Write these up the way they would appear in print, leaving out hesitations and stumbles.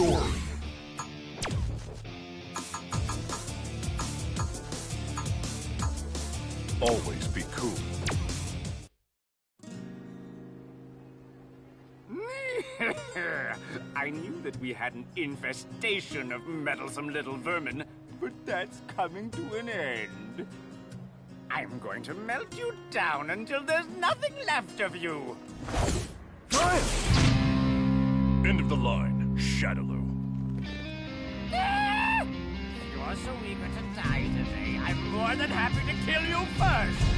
story. Always be cool. I knew that we had an infestation of meddlesome little vermin, but that's coming to an end. I'm going to melt you down until there's nothing left of you. Fire! End of the line, Shadaloo. You are so eager to die today, I'm more than happy to kill you first.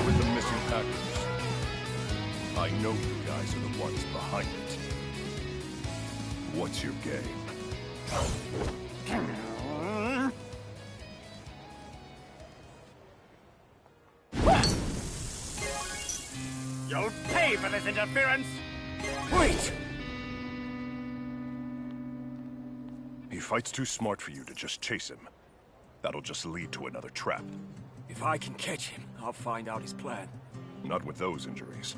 With the missing package. I know you guys are the ones behind it. What's your game? You'll pay for this interference! Wait! He fights too smart for you to just chase him. That'll just lead to another trap. If I can catch him, I'll find out his plan. Not with those injuries.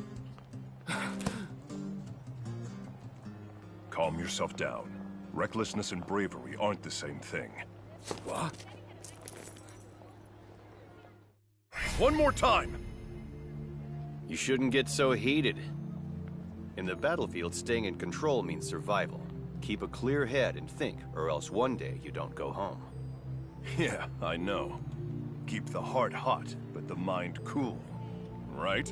Calm yourself down. Recklessness and bravery aren't the same thing. What? One more time! You shouldn't get so heated. In the battlefield, staying in control means survival. Keep a clear head and think, or else one day you don't go home. Yeah, I know. Keep the heart hot, but the mind cool. Right?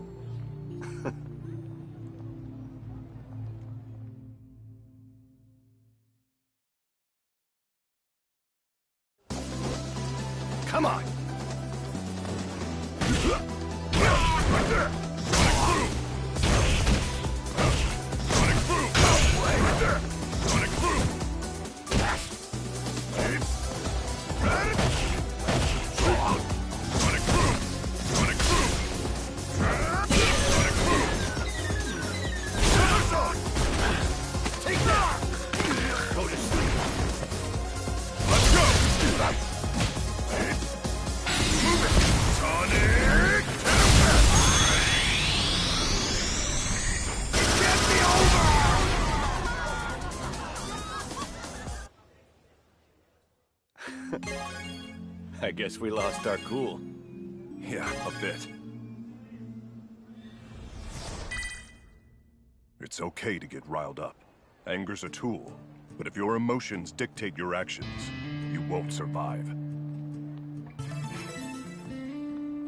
Come on! Right there! I guess we lost our cool. Yeah, a bit. It's okay to get riled up. Anger's a tool, but if your emotions dictate your actions, you won't survive.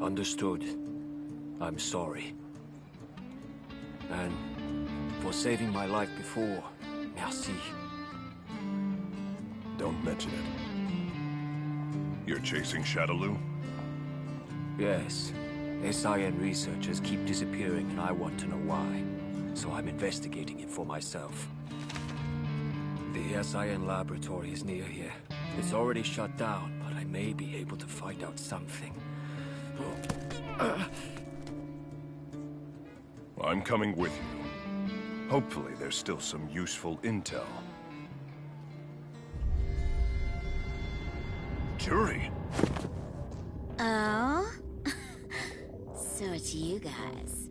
Understood. I'm sorry. And for saving my life before, merci. Don't mention it. You're chasing Shadaloo? Yes. SIN researchers keep disappearing and I want to know why. So I'm investigating it for myself. The SIN laboratory is near here. It's already shut down, but I may be able to find out something. I'm coming with you. Hopefully there's still some useful intel. Jury! Oh? So it's you guys.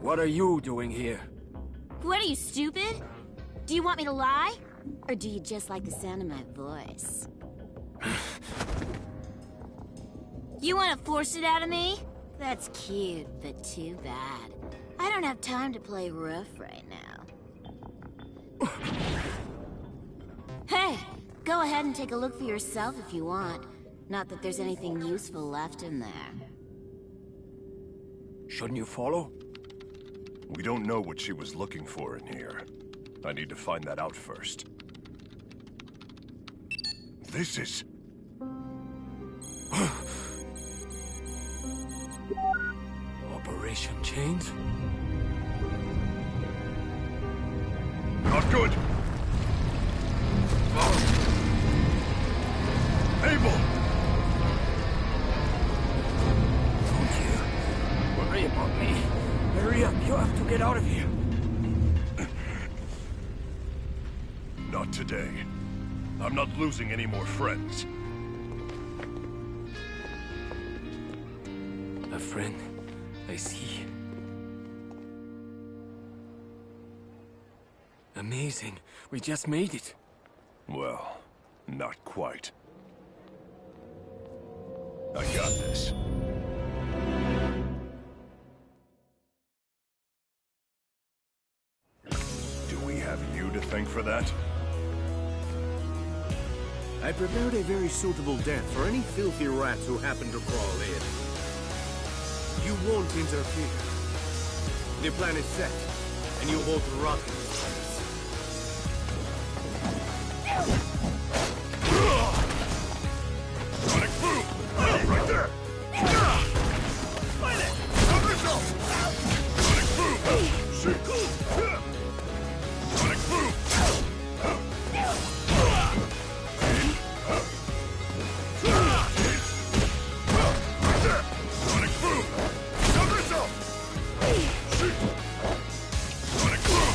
What are you doing here? What are you, stupid? Do you want me to lie? Or do you just like the sound of my voice? You want to force it out of me? That's cute, but too bad. I don't have time to play rough right now. Hey! Go ahead and take a look for yourself if you want. Not that there's anything useful left in there. Shouldn't you follow? We don't know what she was looking for in here. I need to find that out first. This is... Operation Chains? Not good! Abel! Don't you worry about me. Hurry up, you have to get out of here. Not today. I'm not losing any more friends. A friend, I see. Amazing. We just made it. Well, not quite. I got this. Do we have you to thank for that? I prepared a very suitable death for any filthy rats who happen to crawl in. You won't interfere. The plan is set, and you'll both rot in silence. Sonic boom! Right there! Stop yourself! Sonic boom! Sonic boom! Sonic boom! Stop yourself! Sonic boom! Sonic boom!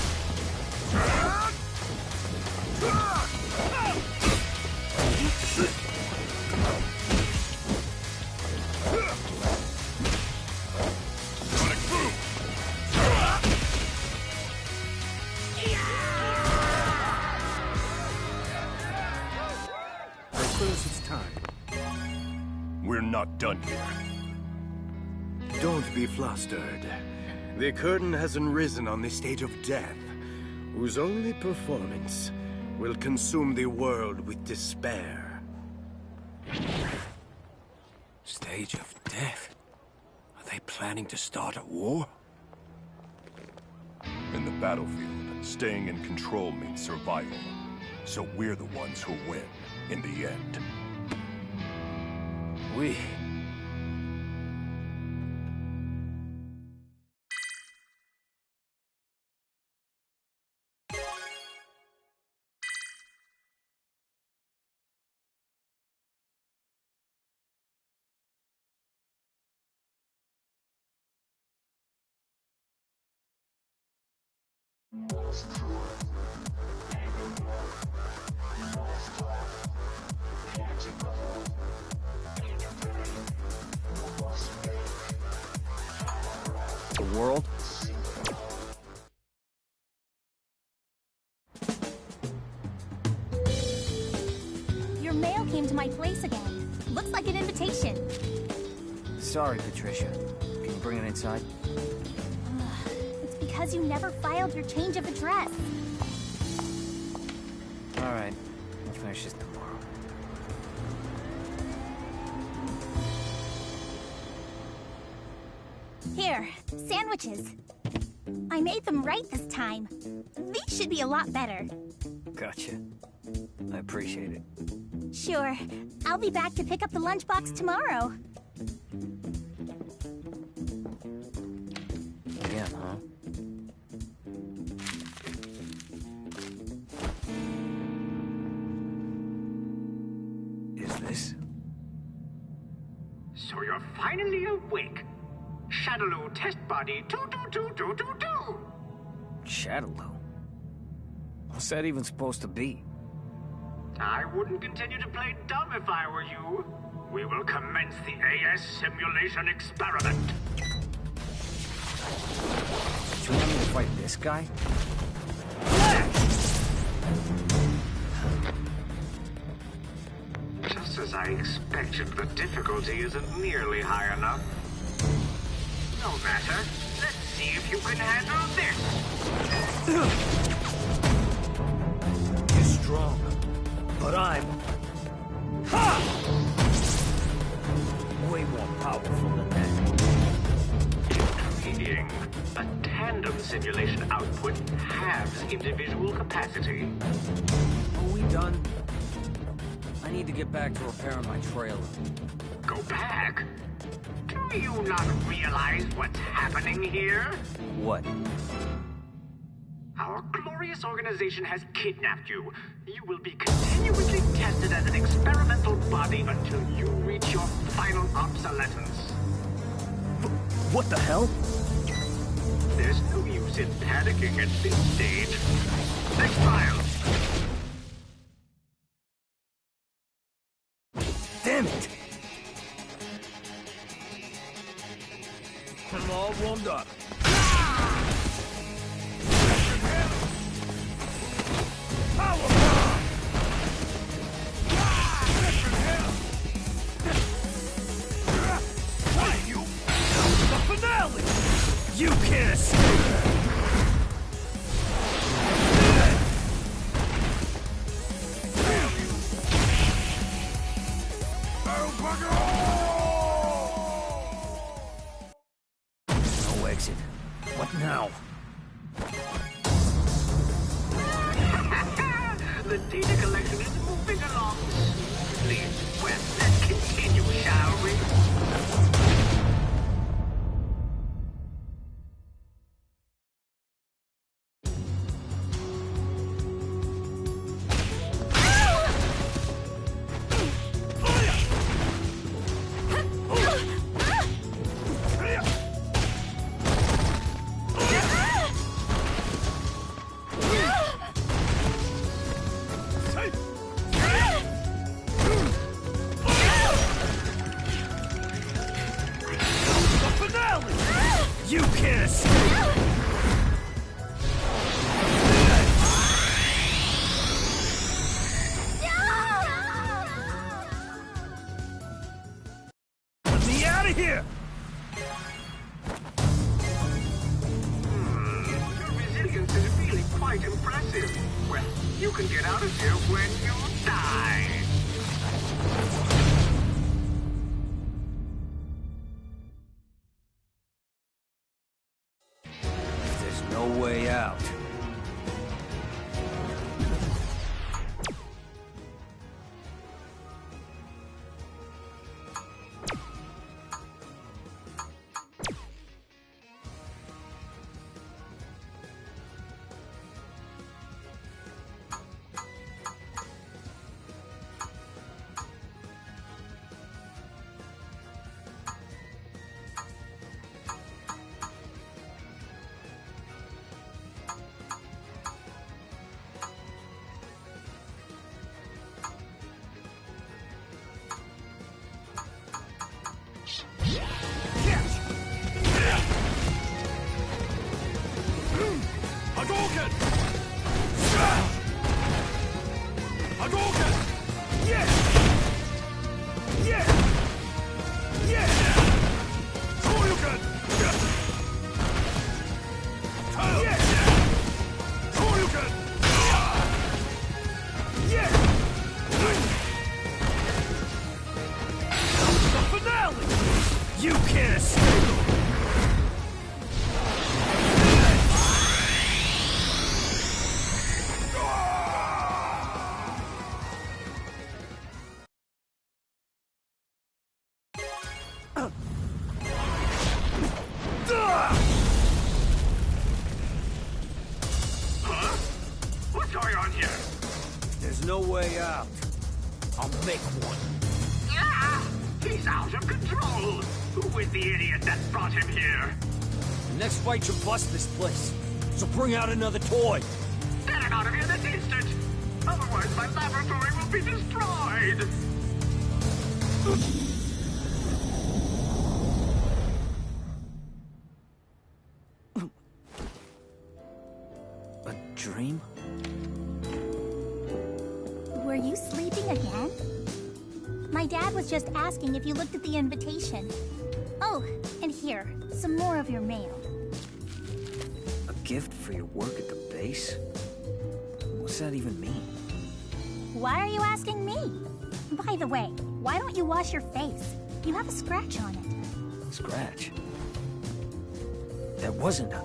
I suppose it's time. We're not done here. Don't be flustered. The curtain hasn't risen on the stage of death, whose only performance will consume the world with despair. Stage of death? Are they planning to start a war? In the battlefield, staying in control means survival. So we're the ones who win, in the end. We... The world? Your mail came to my place again. Looks like an invitation. Sorry, Patricia. Can you bring it inside? It's because you never filed your change of address. Alright. I'll finish this tomorrow. Here, sandwiches. I made them right this time. These should be a lot better. Gotcha. I appreciate it. Sure. I'll be back to pick up the lunchbox tomorrow. Again, huh? Is this? So you're finally awake. Shadaloo test body 2222222. Shadaloo? What's that even supposed to be? I wouldn't continue to play dumb if I were you. We will commence the AS simulation experiment. Do you want me to fight this guy? Just as I expected, the difficulty isn't nearly high enough. No matter. Let's see if you can handle this. He's strong, but I'm... Way more powerful than that. Proceeding. A tandem simulation output halves individual capacity. Are we done? I need to get back to repairing my trailer. Go back? Do you not realize what's happening here? What? Our glorious organization has kidnapped you. You will be continuously tested as an experimental body until you reach your final obsolescence. What the hell? There's no use in panicking at this stage. Next file. Damn it! I'm all warmed up. Power bomb! What are you? The finale! You can't escape! No exit. What now? The data collection is moving along smoothly. Well, let's continue, shall we? You can't escape! Let me out of here! Your resilience is really quite impressive. Well, you can get out of here when you die. There's no way out. Hadouken! Hadouken! Yeah! Yeah! Yeah! Shoryuken! Yeah! Shoryuken! Yeah! The finale! You can't escape! Huh? What's going on here? There's no way out. I'll make one. Ah! He's out of control. Who is the idiot that brought him here? The next fight should bust this place. So bring out another toy. Get him out of here this instant! Otherwise my laboratory will be destroyed! A dream? Were you sleeping again? My dad was just asking if you looked at the invitation. Oh, and here, some more of your mail. A gift for your work at the base? What's that even mean? Why are you asking me? By the way, why don't you wash your face? You have a scratch on it. Scratch? That wasn't a...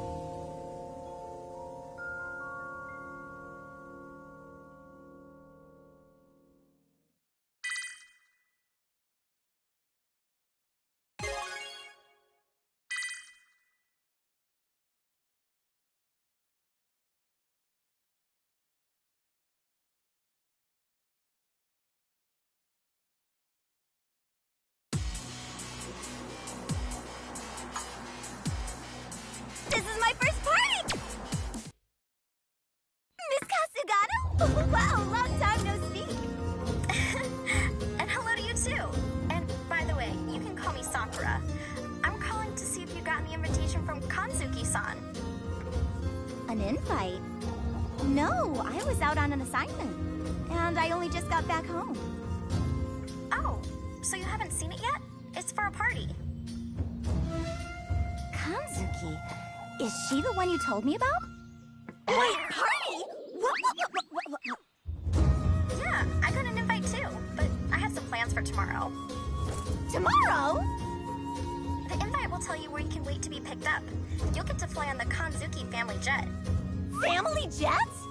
This is my first party! Miss Kasugano? Wow, long time no speak. And hello to you too. And by the way, you can call me Sakura. I'm calling to see if you got the invitation from Kanzuki-san. An invite? No, I was out on an assignment. And I only just got back home. Oh, so you haven't seen it yet? It's for a party. Kanzuki? Is she the one you told me about? Wait, party? What? Yeah, I got an invite too, but I have some plans for tomorrow. Tomorrow? The invite will tell you where you can wait to be picked up. You'll get to fly on the Kanzuki family jet. Family jets?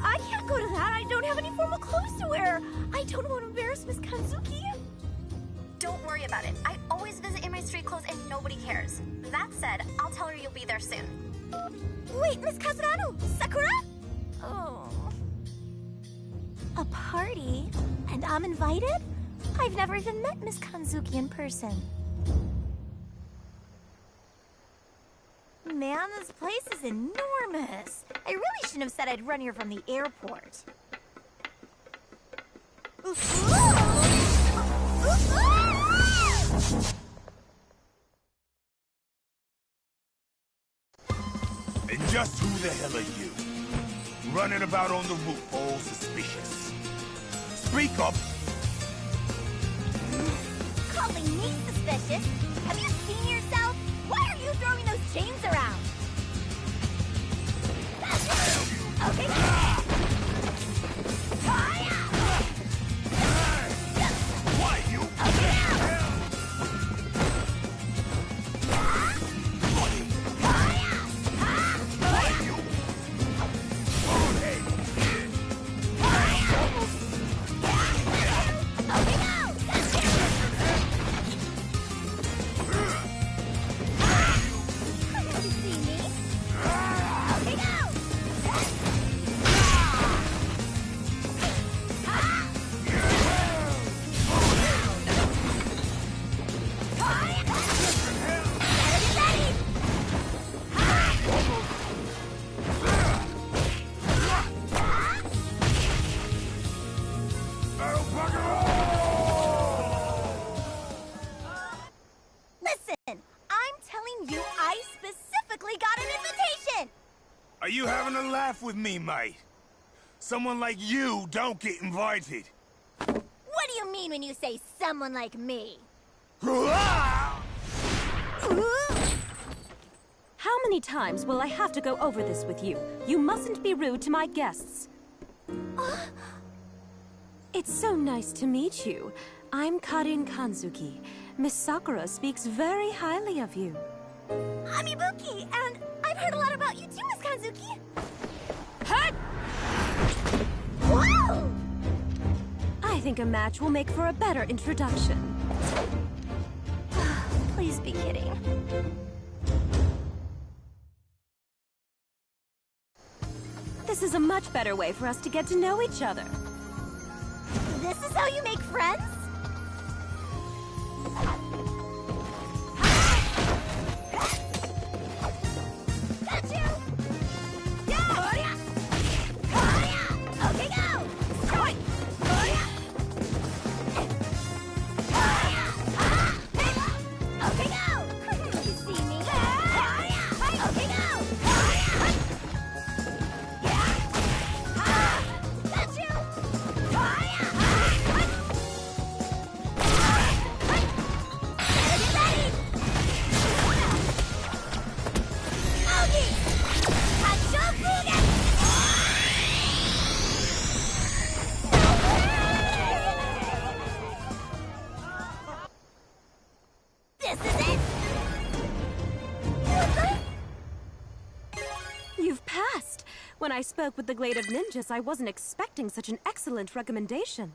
I can't go to that. I don't have any formal clothes to wear. I don't want to embarrass Miss Kanzuki. Don't worry about it. I always visit in my street clothes and nobody cares. That said, I'll tell her you'll be there soon. Wait, Miss Kasugano! Sakura? Oh. A party? And I'm invited? I've never even met Miss Kanzuki in person. Man, this place is enormous. I really shouldn't have said I'd run here from the airport. And just who the hell are you? Running about on the roof, all suspicious. Speak up! Calling me suspicious? Have you seen yourself? Why are you throwing those chains around? Okay. Why, you? Are you having a laugh with me, mate? Someone like you don't get invited. What do you mean when you say someone like me? How many times will I have to go over this with you? You mustn't be rude to my guests. It's so nice to meet you. I'm Karin Kanzuki. Miss Sakura speaks very highly of you. I'm Ibuki, and I've heard a lot about you too, Miss Kanzuki. Hut! Whoa! I think a match will make for a better introduction. Please be kidding. This is a much better way for us to get to know each other. This is how you make friends? Got you! Yeah! Okay, go! Okay, go! You see me? Okay, go! Got you! When I spoke with the Glade of Ninjas, I wasn't expecting such an excellent recommendation.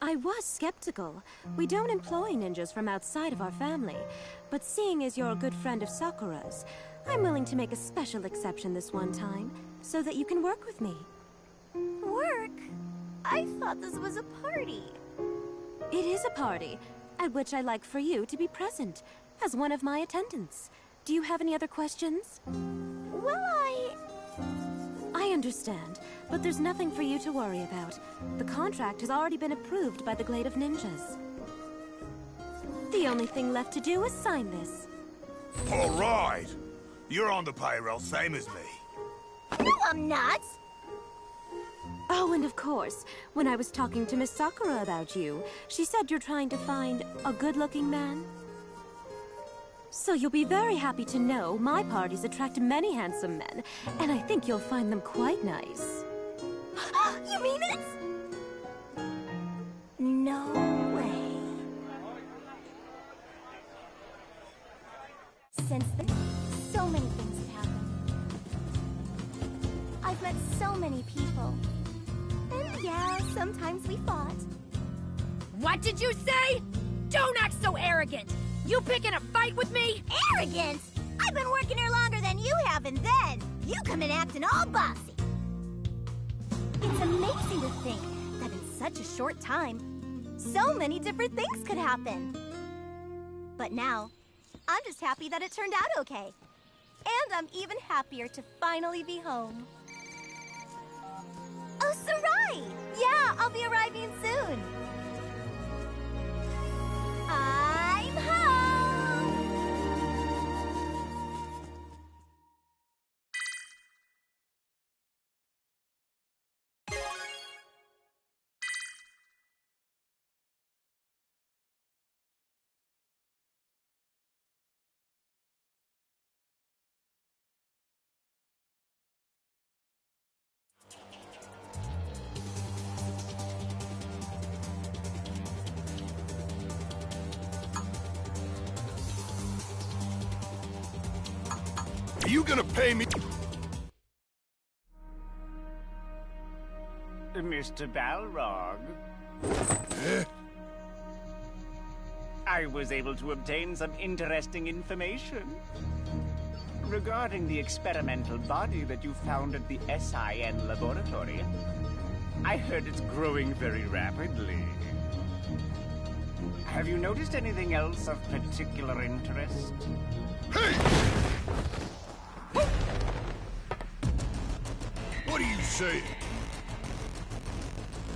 I was skeptical. We don't employ ninjas from outside of our family. But seeing as you're a good friend of Sakura's, I'm willing to make a special exception this one time, so that you can work with me. Work? I thought this was a party. It is a party, at which I'd like for you to be present, as one of my attendants. Do you have any other questions? Well, I understand, but there's nothing for you to worry about. The contract has already been approved by the Glade of Ninjas. The only thing left to do is sign this. All right. You're on the payroll, same as me. No, I'm not! Oh, and of course, when I was talking to Miss Sakura about you, she said you're trying to find a good-looking man. So you'll be very happy to know my parties attract many handsome men, and I think you'll find them quite nice. You mean it? No way. Since then, so many things have happened. I've met so many people. And yeah, sometimes we fought. What did you say? Don't act so arrogant! You picking a fight with me? Arrogant? I've been working here longer than you have, and then you come in acting all bossy. It's amazing to think that in such a short time, so many different things could happen. But now, I'm just happy that it turned out okay. And I'm even happier to finally be home. Oh, Sarai! Yeah, I'll be arriving soon. I'm home! Are you gonna pay me? Mr. Balrog. I was able to obtain some interesting information regarding the experimental body that you found at the SIN laboratory. I heard it's growing very rapidly. Have you noticed anything else of particular interest? Hey! What are you saying?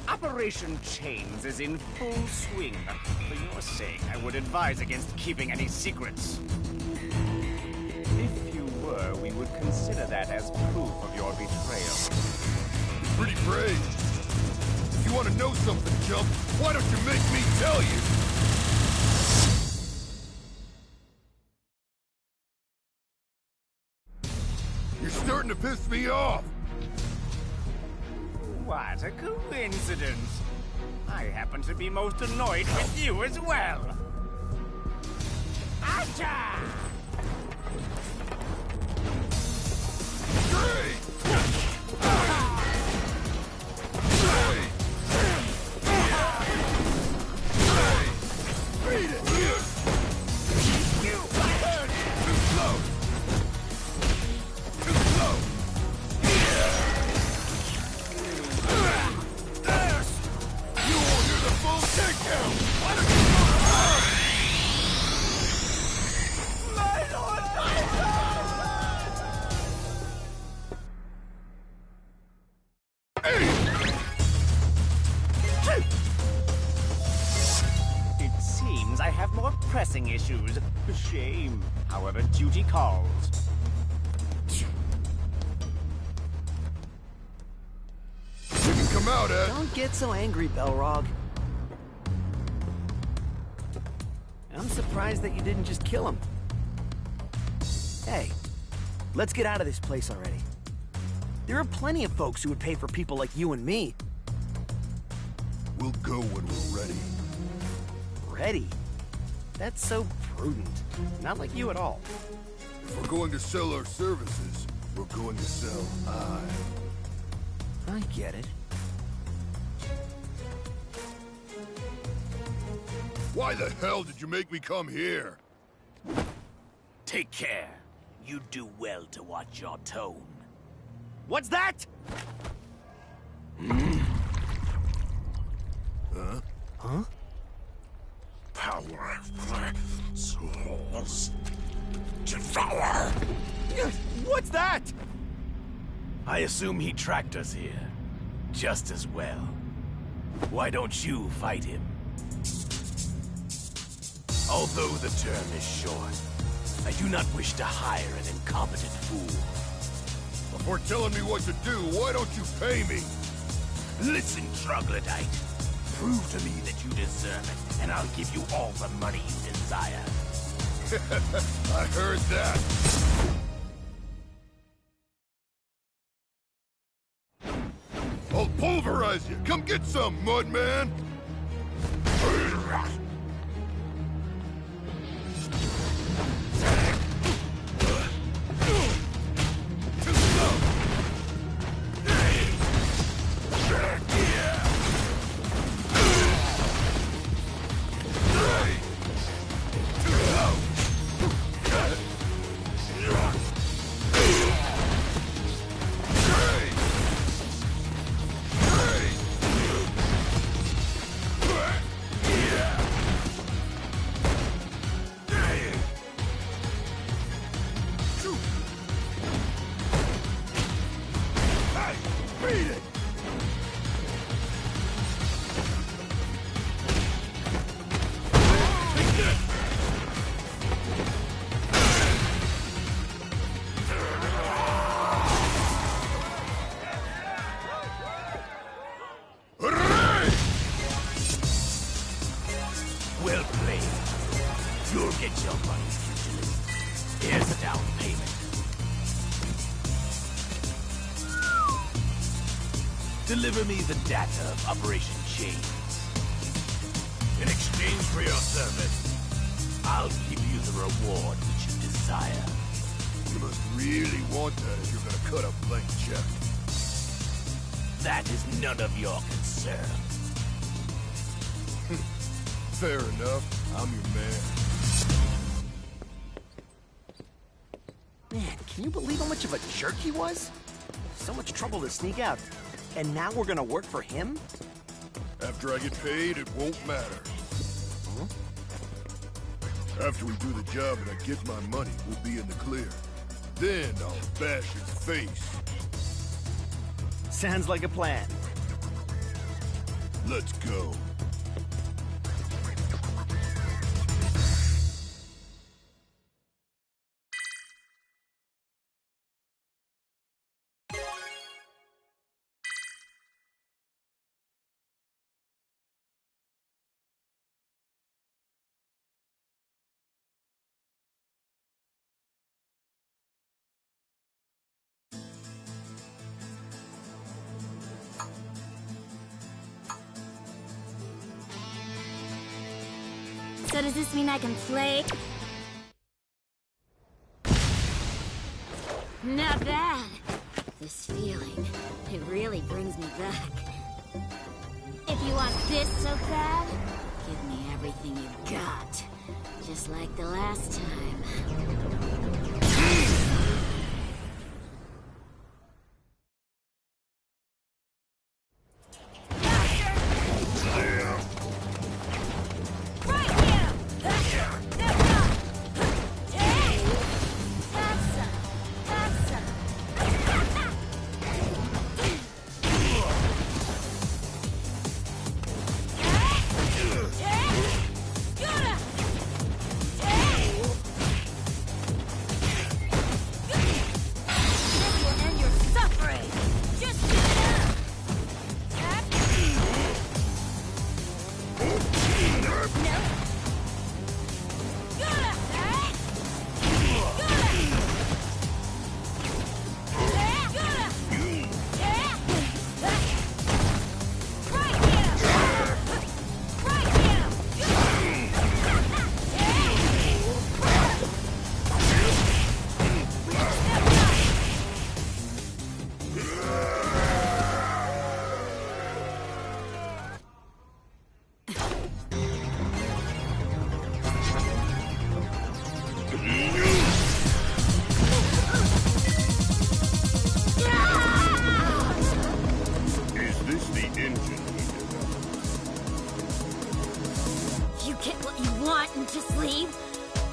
Operation Chains is in full swing. For your sake, I would advise against keeping any secrets. If you were, we would consider that as proof of your betrayal. You're pretty brave. If you want to know something, Jump, why don't you make me tell you? You're starting to piss me off. What a coincidence. I happen to be most annoyed with you as well. Acha! Beat it! You! Too slow! Too slow! You won't hear the full takedown! Why don't you My lord! It seems I have more pressing issues. Shame. However, duty calls. You can come out, Ed. Don't get so angry, Belrog. I'm surprised that you didn't just kill him. Hey, let's get out of this place already. There are plenty of folks who would pay for people like you and me. We'll go when we're ready. Ready? That's so prudent. Not like you at all. If we're going to sell our services, We're going to sell I get it. Why the hell did you make me come here? Take care. You do well to watch your tone. What's that? Huh? Huh? Power souls devour. What's that? I assume he tracked us here. Just as well. Why don't you fight him? Although the term is short, I do not wish to hire an incompetent fool. Before telling me what to do, why don't you pay me? Listen, troglodyte. Prove to me that you deserve it, and I'll give you all the money you desire. I heard that. I'll pulverize you. Come get some, Mudman. Well played. You'll get your money, fugitive. Here's a down payment. Deliver me the data of Operation Chains. In exchange for your service, I'll give you the reward which you desire. You must really want that if you're gonna cut a blank check. That is none of your concern. Fair enough. I'm your man. Man, can you believe how much of a jerk he was? So much trouble to sneak out. And now we're gonna work for him? After I get paid, it won't matter. Huh? After we do the job and I get my money, we'll be in the clear. Then I'll bash his face. Sounds like a plan. Let's go. So does this mean I can play? Not bad. This feeling, it really brings me back. If you want this so bad, give me everything you got. Just like the last time. want and just leave?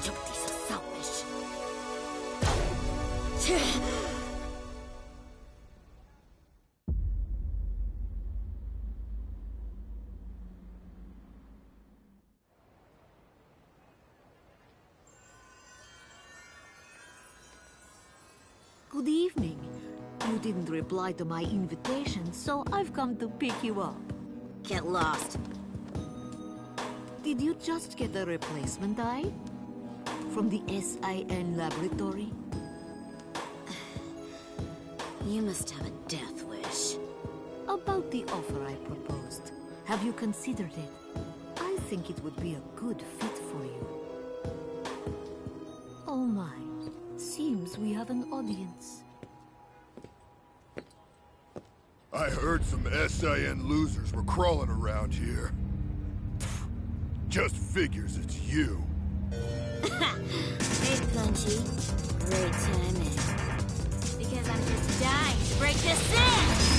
Don't be so selfish. Good evening. You didn't reply to my invitation, so I've come to pick you up. Get lost. Did you just get a replacement eye? From the SIN laboratory? You must have a death wish. About the offer I proposed. Have you considered it? I think it would be a good fit for you. Oh my. Seems we have an audience. I heard some SIN losers were crawling around here. Just figures it's you. Hey, Punchy. Great timing. Because I'm just dying to break this in!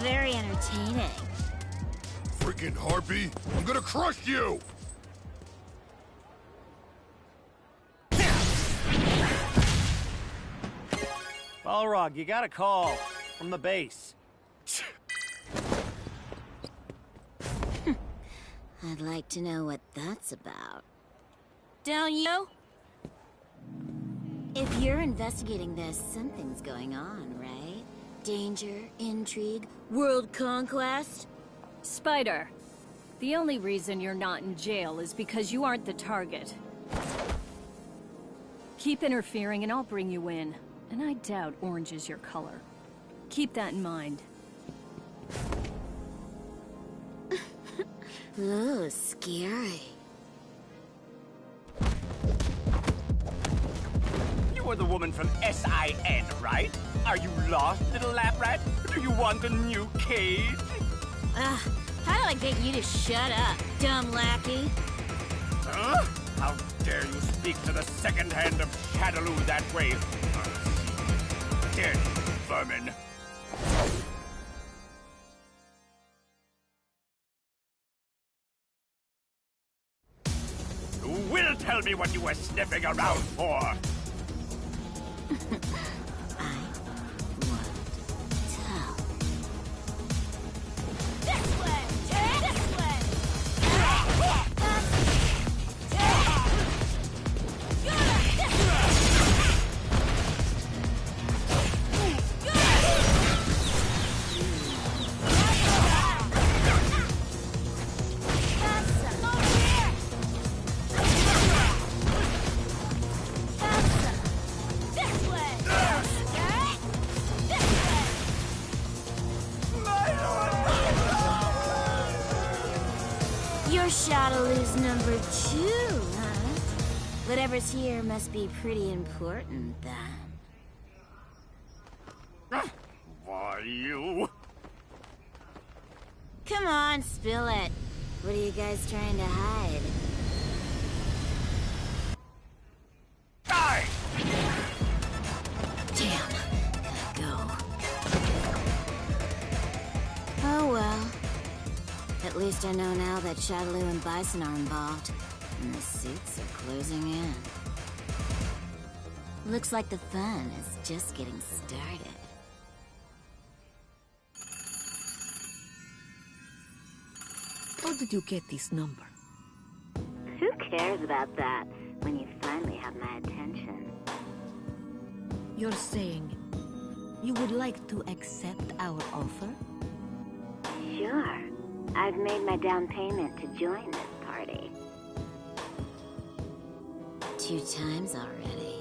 Very entertaining. Freaking harpy! I'm gonna crush you! Balrog, you got a call from the base. I'd like to know what that's about. Don't you? If you're investigating this, something's going on, right? Danger, intrigue, world conquest? Spider, the only reason you're not in jail is because you aren't the target. Keep interfering and I'll bring you in. And I doubt orange is your color. Keep that in mind. Ooh, scary. You are the woman from SIN, right? Are you lost, little lab rat? Do you want a new cage? Ugh, how do I get you to shut up, dumb lackey? Huh? How dare you speak to the second hand of Shadaloo that way? Dead vermin. You will tell me what you were sniffing around for! You're Shadaloo's number 2, huh? Whatever's here must be pretty important, then. Why, you... Come on, spill it. What are you guys trying to hide? Die! Damn. Gotta go. Oh well. At least I know now that Shadaloo and Bison are involved. And the suits are closing in. Looks like the fun is just getting started. How did you get this number? Who cares about that when you finally have my attention? You're saying You would like to accept our offer? Sure. I've made my down payment to join this party. 2 times already.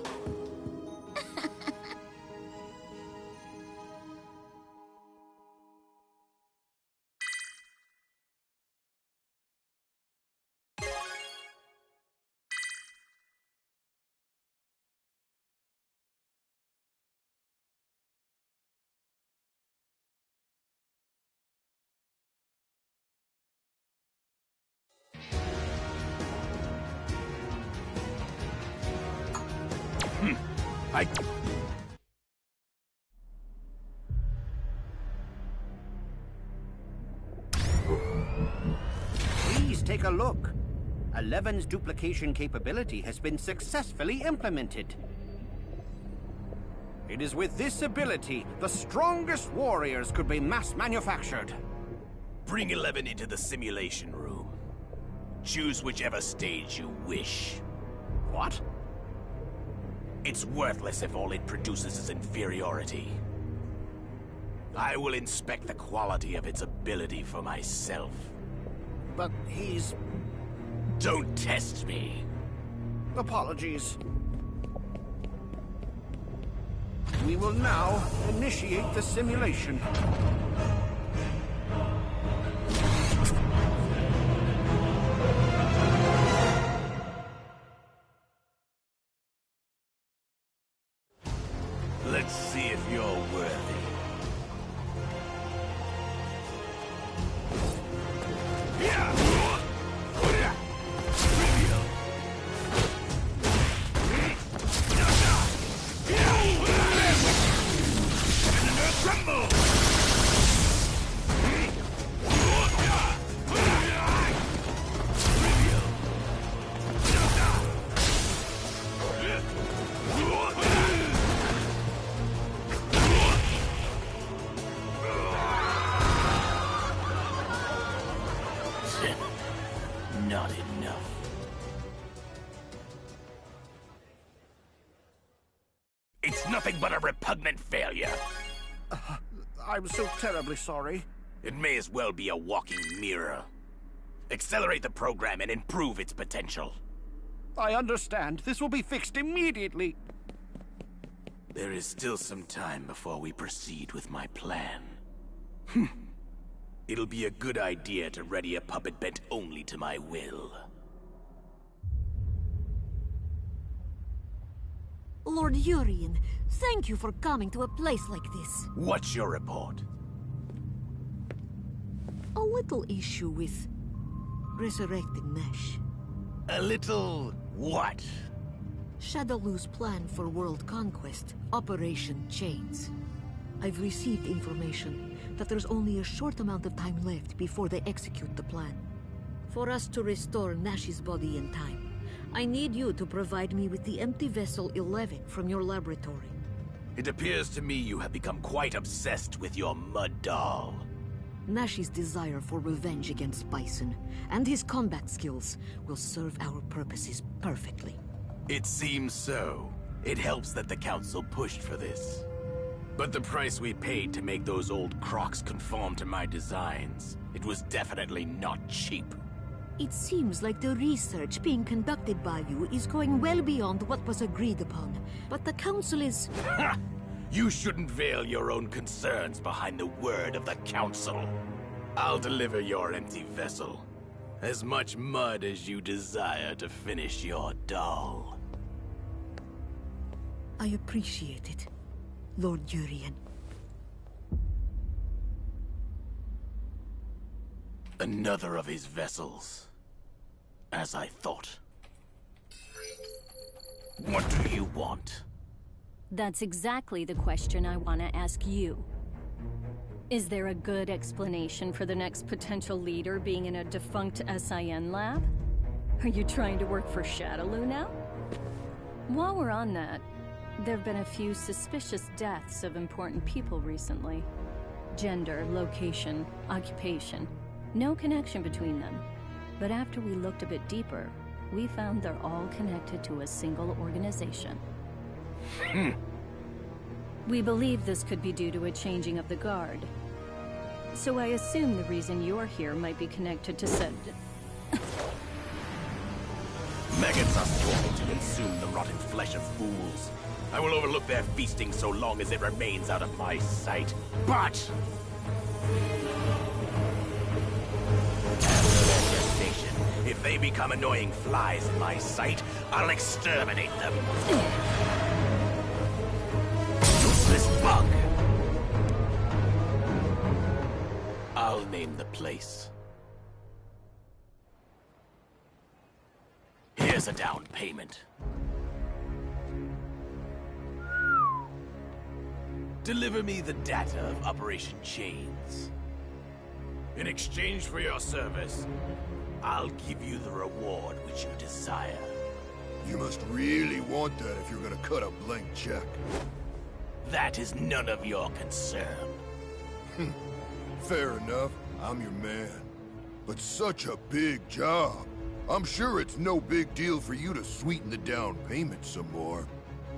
Please take a look. 11's duplication capability has been successfully implemented. It is with this ability, the strongest warriors could be mass manufactured. Bring 11 into the simulation room. Choose whichever stage you wish. What? It's worthless if all it produces is inferiority. I will inspect the quality of its ability for myself. But he's... Don't test me. Apologies. We will now initiate the simulation. Let's see if you're worthy. Not enough. It's nothing but a repugnant failure. I'm so terribly sorry. It may as well be a walking mirror. Accelerate the program and improve its potential. I understand. This will be fixed immediately. There is still some time before we proceed with my plan. It'll be a good idea to ready a puppet bent only to my will. Lord Urien, thank you for coming to a place like this. What's your report? A little issue with resurrecting Nash. A little what? Shadaloo's plan for world conquest, Operation Chains. I've received information that there's only a short amount of time left before they execute the plan. For us to restore Nash's body in time, I need you to provide me with the empty vessel 11 from your laboratory. It appears to me you have become quite obsessed with your mud doll. Nash's desire for revenge against Bison and his combat skills will serve our purposes perfectly. It seems so. It helps that the Council pushed for this. But the price we paid to make those old crocs conform to my designs, it was definitely not cheap. It seems like the research being conducted by you is going well beyond what was agreed upon, but the Council is... Ha! You shouldn't veil your own concerns behind the word of the Council. I'll deliver your empty vessel. As much mud as you desire to finish your doll. I appreciate it, Lord Urien. Another of his vessels. As I thought. What do you want? That's exactly the question I want to ask you. Is there a good explanation for the next potential leader being in a defunct SIN lab? Are you trying to work for Shadaloo now? While we're on that, there have been a few suspicious deaths of important people recently. Gender, location, occupation. No connection between them. But after we looked a bit deeper, we found they're all connected to a single organization. We believe this could be due to a changing of the guard. So I assume the reason you're here might be connected to said... Maggots are sworn to consume the rotten flesh of fools. I will overlook their feasting so long as it remains out of my sight. But... after their gestation, if they become annoying flies in my sight, I'll exterminate them. Useless bug! I'll name the place. Here's a down payment. Deliver me the data of Operation Chains. In exchange for your service, I'll give you the reward which you desire. You must really want that if you're gonna cut a blank check. That is none of your concern. Fair enough, I'm your man. But such a big job. I'm sure it's no big deal for you to sweeten the down payment some more.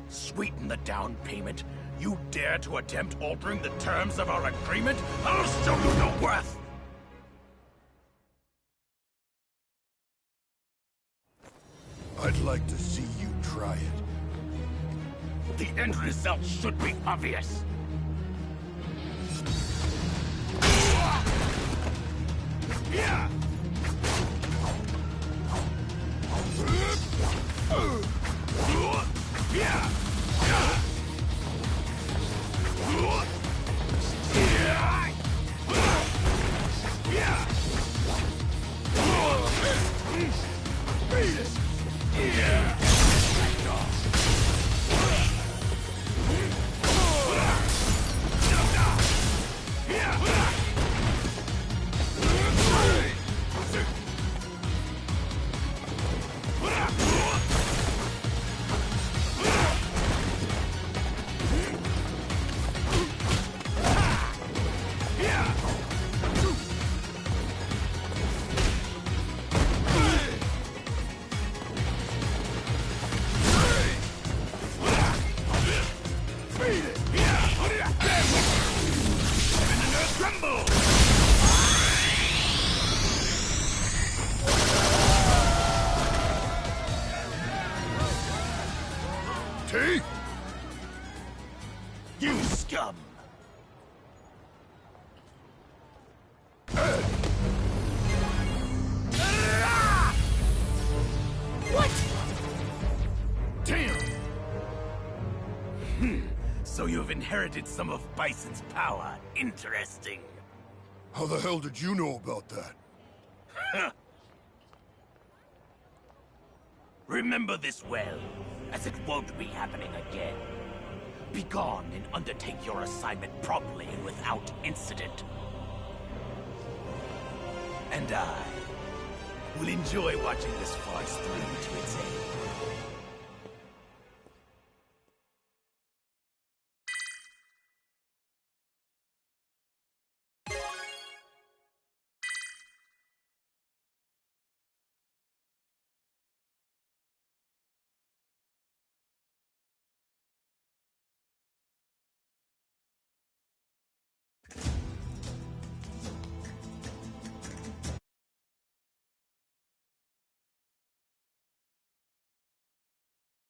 Sweeten the down payment? You dare to attempt altering the terms of our agreement? I'll show you your worth! I'd like to see you try it. The end result should be obvious. Yeah! You scum! What? Damn! So you've inherited some of Bison's power. Interesting. How the hell did you know about that? Remember this well, as it won't be happening again. Be gone and undertake your assignment promptly and without incident. And I will enjoy watching this farce through to its end.